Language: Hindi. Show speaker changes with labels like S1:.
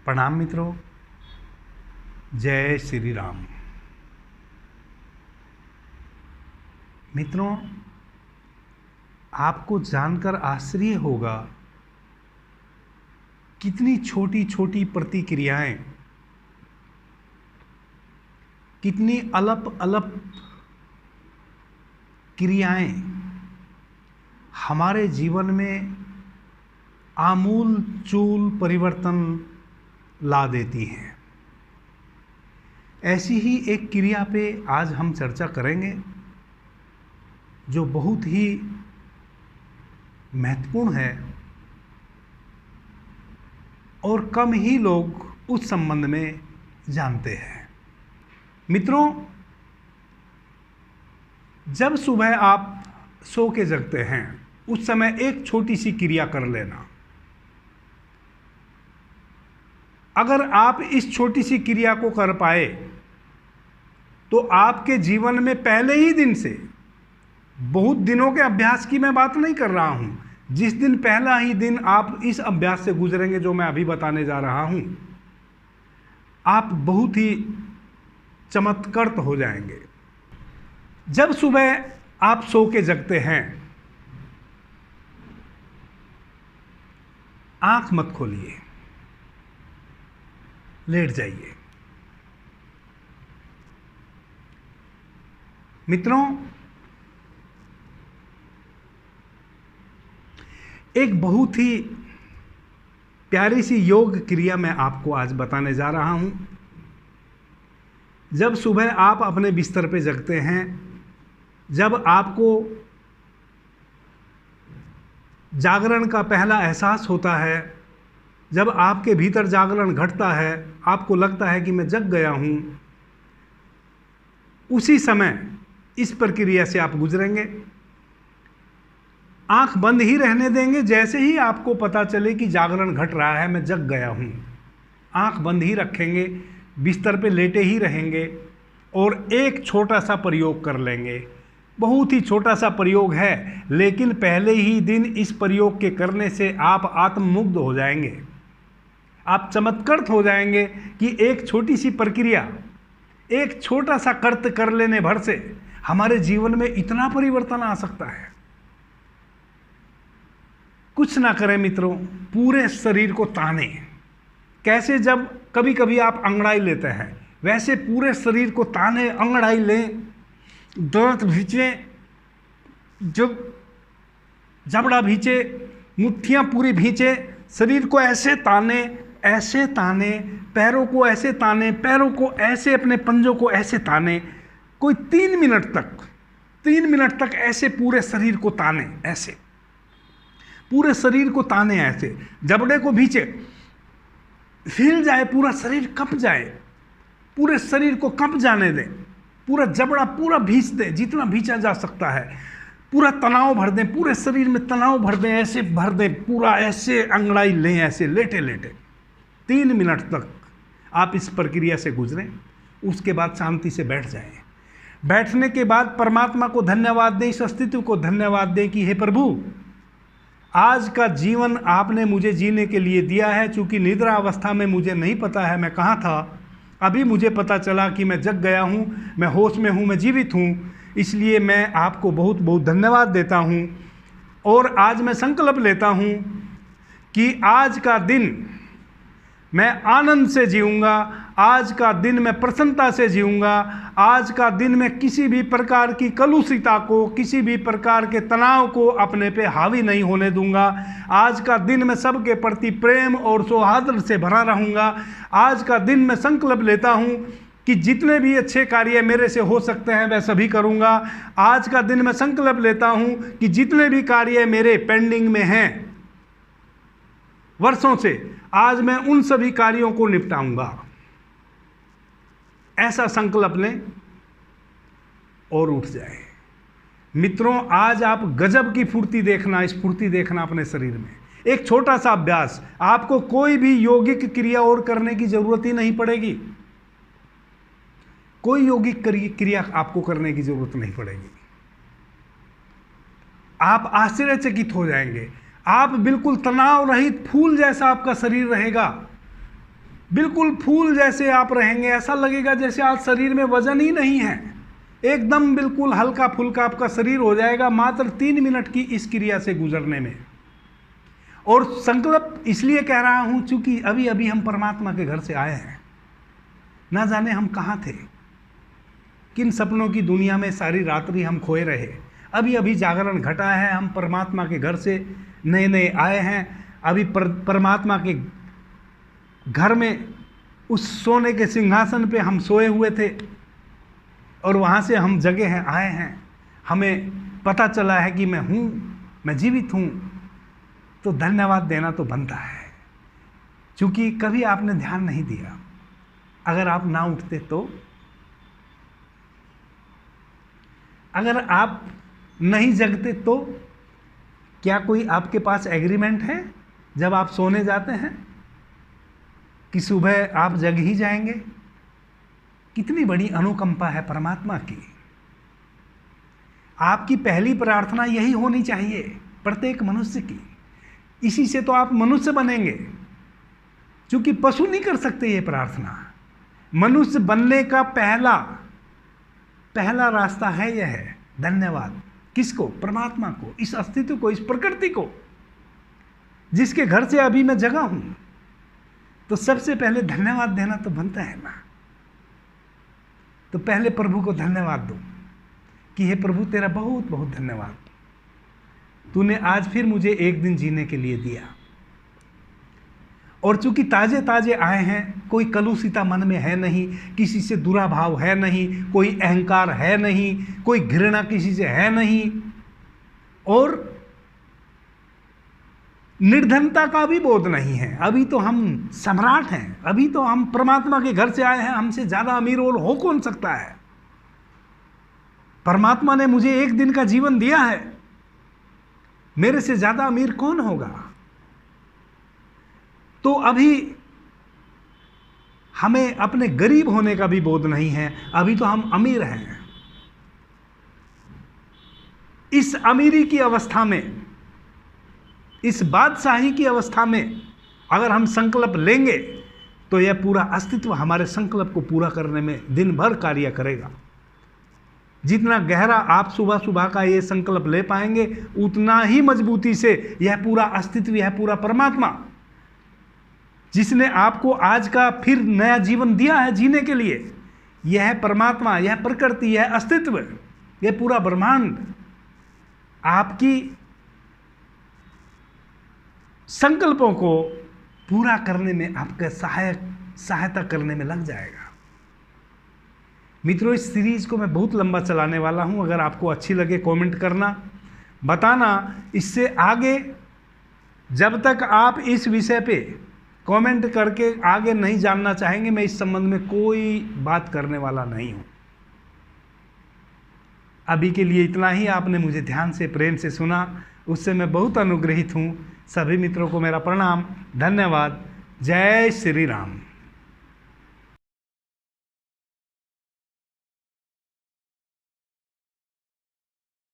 S1: प्रणाम मित्रों, जय श्री राम। मित्रों, आपको जानकर आश्चर्य होगा कितनी छोटी छोटी प्रतिक्रियाएं, कितनी अलप अलप क्रियाएं हमारे जीवन में आमूल चूल परिवर्तन ला देती हैं। ऐसी ही एक क्रिया पे आज हम चर्चा करेंगे जो बहुत ही महत्वपूर्ण है और कम ही लोग उस संबंध में जानते हैं। मित्रों, जब सुबह आप सो के जगते हैं उस समय एक छोटी सी क्रिया कर लेना। अगर आप इस छोटी सी क्रिया को कर पाए तो आपके जीवन में पहले ही दिन से, बहुत दिनों के अभ्यास की मैं बात नहीं कर रहा हूं, जिस दिन पहला ही दिन आप इस अभ्यास से गुजरेंगे जो मैं अभी बताने जा रहा हूं, आप बहुत ही चमत्कृत हो जाएंगे। जब सुबह आप सो के जगते हैं, आंख मत खोलिए, लेट जाइए। मित्रों, एक बहुत ही प्यारी सी योग क्रिया मैं आपको आज बताने जा रहा हूं। जब सुबह आप अपने बिस्तर पे जगते हैं, जब आपको जागरण का पहला एहसास होता है, जब आपके भीतर जागरण घटता है, आपको लगता है कि मैं जग गया हूं, उसी समय इस प्रक्रिया से आप गुजरेंगे। आंख बंद ही रहने देंगे। जैसे ही आपको पता चले कि जागरण घट रहा है, मैं जग गया हूं, आंख बंद ही रखेंगे, बिस्तर पे लेटे ही रहेंगे और एक छोटा सा प्रयोग कर लेंगे। बहुत ही छोटा सा प्रयोग है, लेकिन पहले ही दिन इस प्रयोग के करने से आप आत्ममुग्ध हो जाएंगे। आप चमत्कृत हो जाएंगे कि एक छोटी सी प्रक्रिया, एक छोटा सा कर्त कर लेने भर से हमारे जीवन में इतना परिवर्तन आ सकता है। कुछ ना करें मित्रों, पूरे शरीर को ताने। कैसे? जब कभी कभी आप अंगड़ाई लेते हैं, वैसे पूरे शरीर को ताने, अंगड़ाई लें, दांत भींचे, जब जबड़ा भींचे, मुट्ठियां पूरी भींचे, शरीर को ऐसे ताने, ऐसे ताने, पैरों को ऐसे ताने, पैरों को ऐसे, अपने पंजों को ऐसे ताने। कोई 3 मिनट तक ऐसे पूरे शरीर को ताने, ऐसे पूरे शरीर को ताने, ऐसे जबड़े को भींचे, हिल जाए, पूरा शरीर कंप जाए, पूरे शरीर को कंप जाने दें, पूरा जबड़ा पूरा भींच दें, जितना भींचा जा सकता है, पूरा तनाव भर दें, पूरे शरीर में तनाव भर दें, ऐसे भर दें, पूरा ऐसे अंगड़ाई लें, ऐसे लेटे लेटे 3 मिनट तक आप इस प्रक्रिया से गुजरें। उसके बाद शांति से बैठ जाएं। बैठने के बाद परमात्मा को धन्यवाद दें, इस अस्तित्व को धन्यवाद दें कि हे प्रभु, आज का जीवन आपने मुझे जीने के लिए दिया है। चूंकि निद्रा अवस्था में मुझे नहीं पता है मैं कहाँ था, अभी मुझे पता चला कि मैं जग गया हूँ, मैं होश में हूँ, मैं जीवित हूँ, इसलिए मैं आपको बहुत बहुत धन्यवाद देता हूँ। और आज मैं संकल्प लेता हूँ कि आज का दिन मैं आनंद से जीऊँगा, आज का दिन मैं प्रसन्नता से जीऊँगा, आज का दिन मैं किसी भी प्रकार की कलुषिता को, किसी भी प्रकार के तनाव को अपने पे हावी नहीं होने दूंगा। आज का दिन मैं सबके प्रति प्रेम और सौहार्द से भरा रहूँगा। आज का दिन मैं संकल्प लेता हूँ कि जितने भी अच्छे कार्य मेरे से हो सकते हैं वह सभी करूँगा। आज का दिन मैं संकल्प लेता हूँ कि जितने भी कार्य मेरे पेंडिंग में हैं वर्षों से, आज मैं उन सभी कार्यों को निपटाऊंगा। ऐसा संकल्प लें और उठ जाए। मित्रों, आज आप गजब की फुर्ती देखना, स्फूर्ति देखना अपने शरीर में। एक छोटा सा अभ्यास, आपको कोई भी यौगिक क्रिया और करने की जरूरत ही नहीं पड़ेगी। कोई यौगिक क्रिया आपको करने की जरूरत नहीं पड़ेगी। आप आश्चर्यचकित हो जाएंगे। आप बिल्कुल तनाव रहित फूल जैसा आपका शरीर रहेगा। बिल्कुल फूल जैसे आप रहेंगे, ऐसा लगेगा जैसे आज शरीर में वजन ही नहीं है, एकदम बिल्कुल हल्का फुल्का आपका शरीर हो जाएगा मात्र 3 मिनट की इस क्रिया से गुजरने में। और संकल्प इसलिए कह रहा हूं चूंकि अभी अभी हम परमात्मा के घर से आए हैं, ना जाने हम कहाँ थे, किन सपनों की दुनिया में सारी रात्रि हम खोए रहे। अभी अभी जागरण घटा है, हम परमात्मा के घर से नए नए आए हैं। अभी परमात्मा के घर में उस सोने के सिंहासन पे हम सोए हुए थे और वहाँ से हम जगे हैं, आए हैं। हमें पता चला है कि मैं हूँ, मैं जीवित हूँ, तो धन्यवाद देना तो बनता है। क्योंकि कभी आपने ध्यान नहीं दिया, अगर आप ना उठते तो, अगर आप नहीं जगते तो, क्या कोई आपके पास एग्रीमेंट है जब आप सोने जाते हैं कि सुबह आप जग ही जाएंगे? कितनी बड़ी अनुकंपा है परमात्मा की। आपकी पहली प्रार्थना यही होनी चाहिए प्रत्येक मनुष्य की। इसी से तो आप मनुष्य बनेंगे, क्योंकि पशु नहीं कर सकते ये प्रार्थना। मनुष्य बनने का पहला रास्ता है यह है धन्यवाद। किसको? परमात्मा को, इस अस्तित्व को, इस प्रकृति को, जिसके घर से अभी मैं जगा हूं। तो सबसे पहले धन्यवाद देना तो बनता है ना। तो पहले प्रभु को धन्यवाद दो कि हे प्रभु तेरा बहुत बहुत धन्यवाद, तूने आज फिर मुझे एक दिन जीने के लिए दिया। और चूंकि ताजे ताजे आए हैं, कोई कलुषिता मन में है नहीं, किसी से बुरा भाव है नहीं, कोई अहंकार है नहीं, कोई घृणा किसी से है नहीं, और निर्धनता का भी बोध नहीं है। अभी तो हम सम्राट हैं, अभी तो हम परमात्मा के घर से आए हैं, हमसे ज्यादा अमीर और हो कौन सकता है। परमात्मा ने मुझे एक दिन का जीवन दिया है, मेरे से ज्यादा अमीर कौन होगा। तो अभी हमें अपने गरीब होने का भी बोध नहीं है, अभी तो हम अमीर हैं। इस अमीरी की अवस्था में, इस बादशाही की अवस्था में अगर हम संकल्प लेंगे तो यह पूरा अस्तित्व हमारे संकल्प को पूरा करने में दिन भर कार्य करेगा। जितना गहरा आप सुबह सुबह का ये संकल्प ले पाएंगे, उतना ही मजबूती से यह पूरा अस्तित्व, यह पूरा परमात्मा जिसने आपको आज का फिर नया जीवन दिया है जीने के लिए, यह परमात्मा, यह प्रकृति, यह अस्तित्व, यह पूरा ब्रह्मांड आपकी संकल्पों को पूरा करने में, आपका सहायता करने में लग जाएगा। मित्रों, इस सीरीज को मैं बहुत लंबा चलाने वाला हूं। अगर आपको अच्छी लगे कमेंट करना, बताना। इससे आगे जब तक आप इस विषय पे कमेंट करके आगे नहीं जानना चाहेंगे, मैं इस संबंध में कोई बात करने वाला नहीं हूं। अभी के लिए इतना ही। आपने मुझे ध्यान से, प्रेम से सुना, उससे मैं बहुत अनुग्रहित हूं। सभी मित्रों को मेरा प्रणाम, धन्यवाद। जय श्री राम।